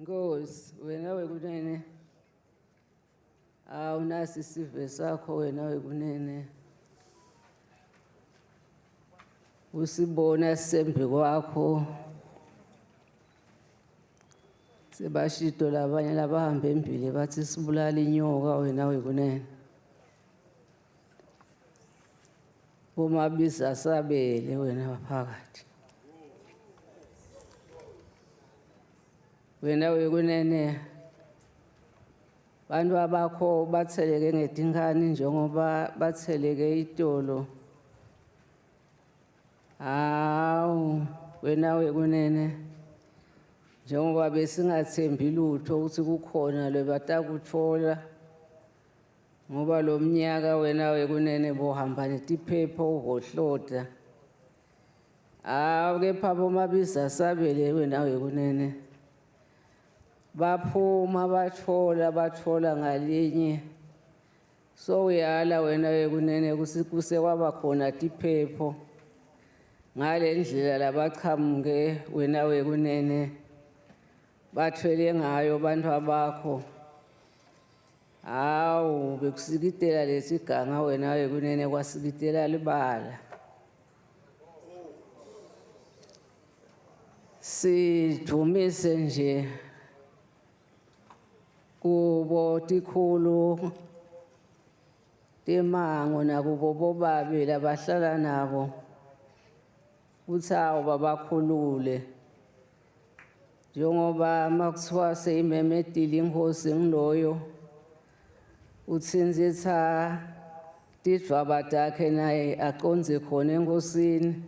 Nkosi, wena wekunene. Awunasi isive sakho wena wekunene. Usibona sisembi kwakho. Sebashito labanye labahamba embili bathi sibulala inyoka wena wekunene. Bomabisa sabele wena waphakathi. Wena wekunene bantu abakho batheleke ngetinkani njengoba batheleke itolo. Wena wekunene njengoba besingathembi lutho ukuthi kukhona lebatakuthola ngoba lo mnyaka wena wekunene bohamba netiphepho uhohlota. Kepha bomabisa sabele wena wekunene baphuma bathola ngalinye. So uyala wena wekunene kuse kwaba khona tiphepho ngale ndlela labachamuke wena wekunene bathwele ngayo bantu abakho. Bekusikitela lesiganga wena wekunene kwasikitela libala. Sidumise nje kubo tikhulu temango nakubo bobabe labahlala nabo uthi babakhulule njengoba makuthiwa seyimemedile inkosi ngiloyo utsinze tidvwaba takhe naye aqonze khona enkosini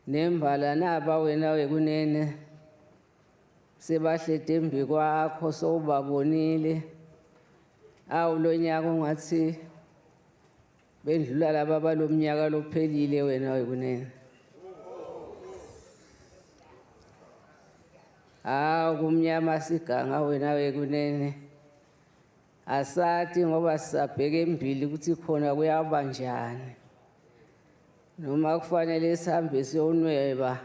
nembala naba wena wekunene sebahlete embi kwakho sowubabonile. Lo nyaka ungathi bendlula laba balomnyaka lophelile wena wekunene. Kumnyama siganga wena wekunene asati ngoba sisabheke embili ukuthi khona kuyaba njani noma kufanele sihambe siyonweba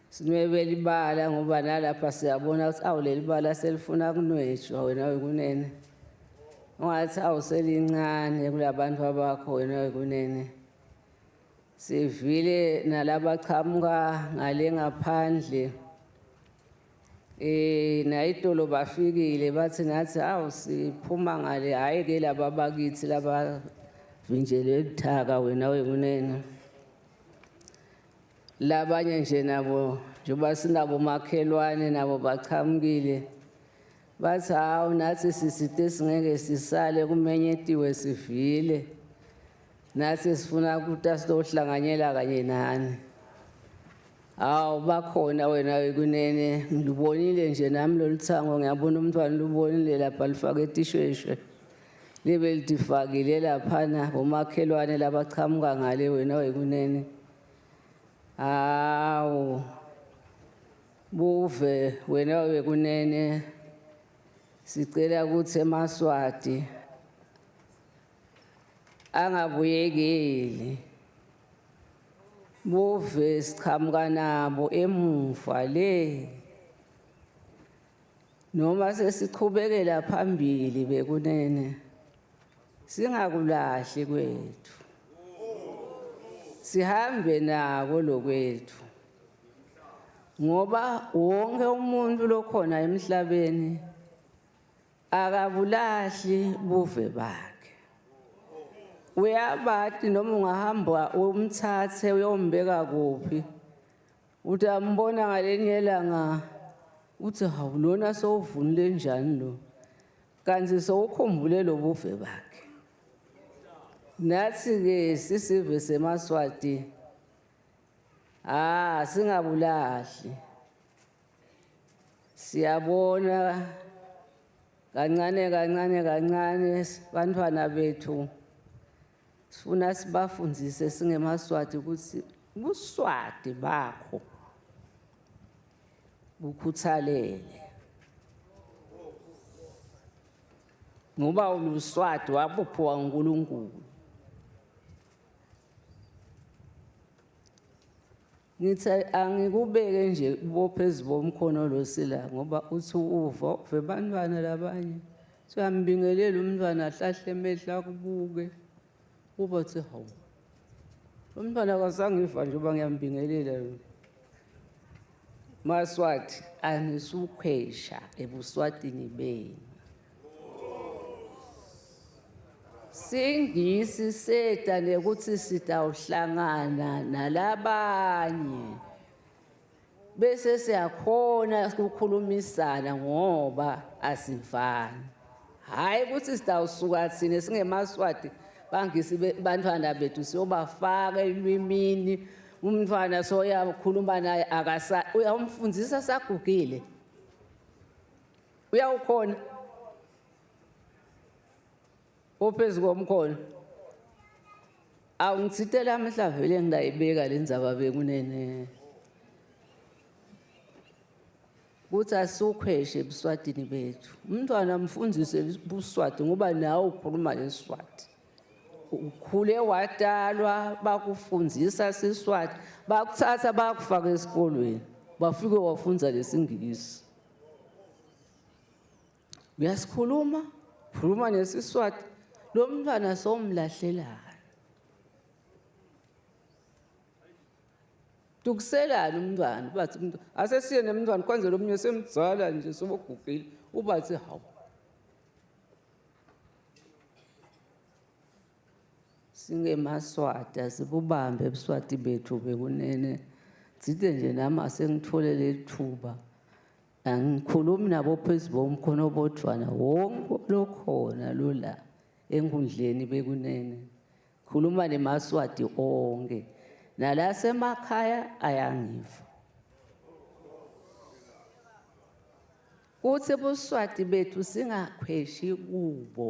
sinwebe libala ngoba nalapha siyabona ukuthi leli bala selifuna kunwetshwa wena wekunene. Ungathi selincane kulabantu abakho wena wekunene. Sivile nalabachamuka ngale ngaphandle nayitolo bafikile bathi nathi siphuma ngale ke laba bakithi laba vinjele ebuthaka wena wekunene. Labanye nje nabo njengoba sinabo makhelwane nabo bachamukile bathi nathi sisite singeke sisale kumenyetiwe sivile nathi sifuna ukuthi asitohlanganyela kanye nani. Bakhona wena wekunene ngilubonile nje nami loluthango ngiyabona umntwana lubonile lapha lifake etishweshwe libe litifakile laphana bomakhelwane labachamuka ngale wena wekunene. Buve wena wekunene sicela ukuthi eMaswati angabuyekeli. Buve sichamuka nabo emuva le noma sesichubekela phambili bekunene singakulahli kwethu sihambe nako lokwethu ngoba wonke umuntu lokhona emhlabeni akabulahli buve bakhe. Uyabati noma ungahamba umthathe uyombeka kuphi uthi ambona ngalenye ilanga uthi lona sowuvunule njani lo kanti sowukhumbule lo buve bakhe. Nathi-ke sisive seMaswati singabulahli. Siyabona kancane bantwana bethu sifuna sibafundzise singeMaswati ukuthi ubuSwati bakho bukhuthalele ngoba uluswati wabuphiwa nguNkulunkulu. ngithi angikubeke nje bophezu bomkhono lo sila ngoba uthi uva bantwana labanye siyambingelela umntwana ahlahle emehla akubuke uba thi hawu lo mntwana akasangiva nje uba ngiyambingelela Maswati anisukhwesha ebuswatini benu singisi sedane ukuthi sitawuhlangana nalabanye bese siyakhona ukukhulumisana ngoba asivani hayi ukuthi sitawusuka thina singemaswati bangisi bantwana bethu siyobafaka elwimini umntwana soyakhuluma naye uyamfundzisa sagugile uyawukhona ophezu komkhono awungithithela amehla vele ngidayibeka le ndzaba bekunene kuthi asukhweshe ebuswatini bethu umntwana mfundzise buswati ngoba nawe ukhuluma lesiswati ukhule wadalwa bakufundzisa siswati bakuthatha bakufaka esikolweni bafike wafunza lesingisi uyasikhuluma khuluma nesiswati lo mntwana somlahlelana tukuselana umntwana bathi umntwana asesiye nemntwana kwanzela omunye semdzala nje sobogugile ubathi hawu singemaswati sibubambe ebuswati bethu bekunene dzithe nje nami asengitholele ithuba angikhulumi nabo phezu bomkhono bodwana wonke lokhona lola enkundleni bekunene khuluma nemaswati onke nala semakhaya ayangiva kuthi buswati bethu singakhweshi kubo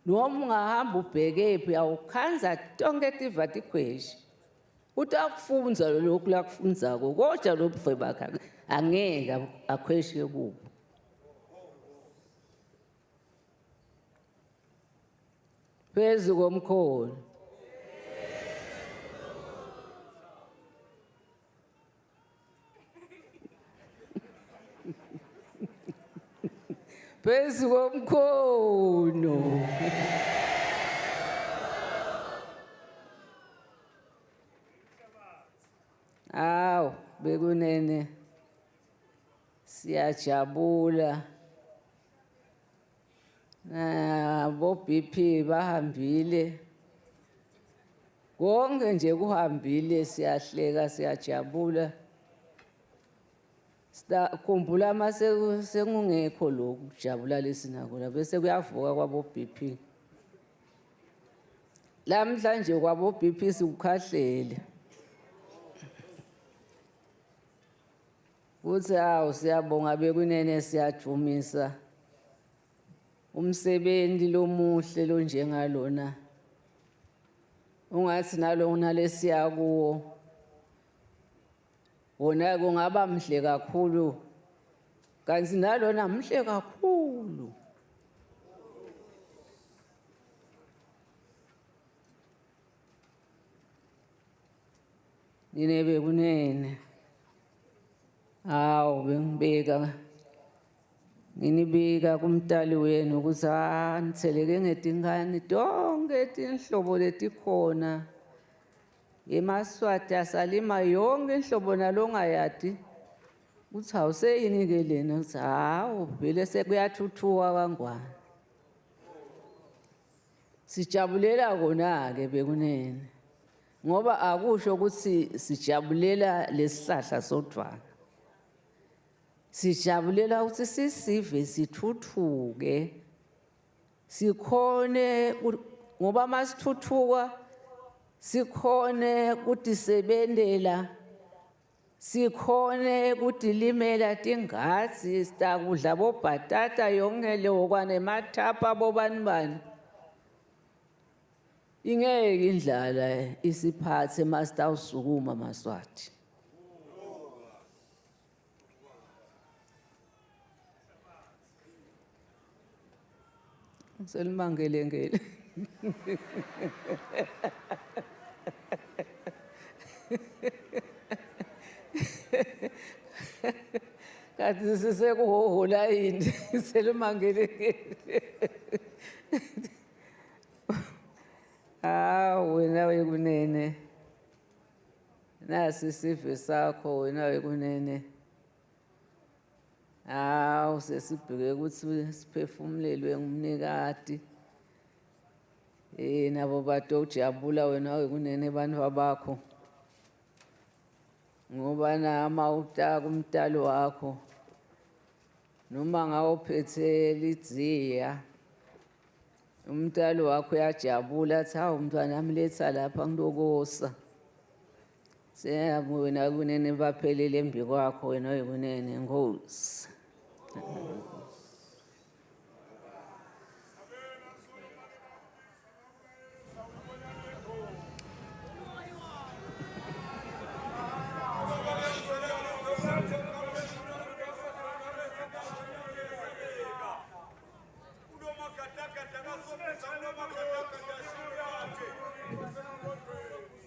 noma ungahamba ubhekephi awukhanza tonke tiva tikhweshi utakufunza lokhu lakufundzako kodwa lobuve bakhe angeke akhweshe kubo phezu komkhono phezu komkhono awu bekunene siyajabula bo BP bahambile konke nje kuhambile siyahleka siyajabula sikhumbula mase sekungekho lokhu kujabula lesinakho bese kuyavuka kwabo BP lamhlanje kwabo BP sikukhahlele uthi awu siyabonga bekunene siyajumisa umsebenzi lomuhle lo njengalona ungathi nalona lesiya kuwo wona kungaba mhle kakhulu kanti nalona mhle kakhulu nine bekunene awu bengibeka nginibika kumtali wenu ukuthi nitheleke ngetingane tonke tinhlobo letikhona emaswati asalima yonke inhlobo nalongayadi uthi awuseyini-ke lena uthi hawu vele sekuyathuthuka kangwane sijabulela kona-ke bekunene ngoba akusho ukuthi sijabulela lesihlahla sodwana sijabulela ukuthi sisive sithuthuke sikhone ngoba masithuthuka sikhone kutisebentela sikhone kudilimela tingatsi sitakudla bobhatata yonke leyo kwanemathapha bobani ingeke indlala isiphathe masitawusukuma maswati selimangele kanti sisekuhohola yini selumangelekile. Wena wekunene, nasi isive sakho wena wekunene. Sesibheke ukuthi siphefumulelwe ngumnikati. Nabo bato ujabula wena wekunene bantu bakho, ngoba nama utaka umtalo wakho noma ngawuphethe lidziya umtalo wakho uyajabula athi hawu mntwana amletha lapha ngilokosa. Siyabona wena kunene baphelele embi kwakho wena wekunene, Nkosi.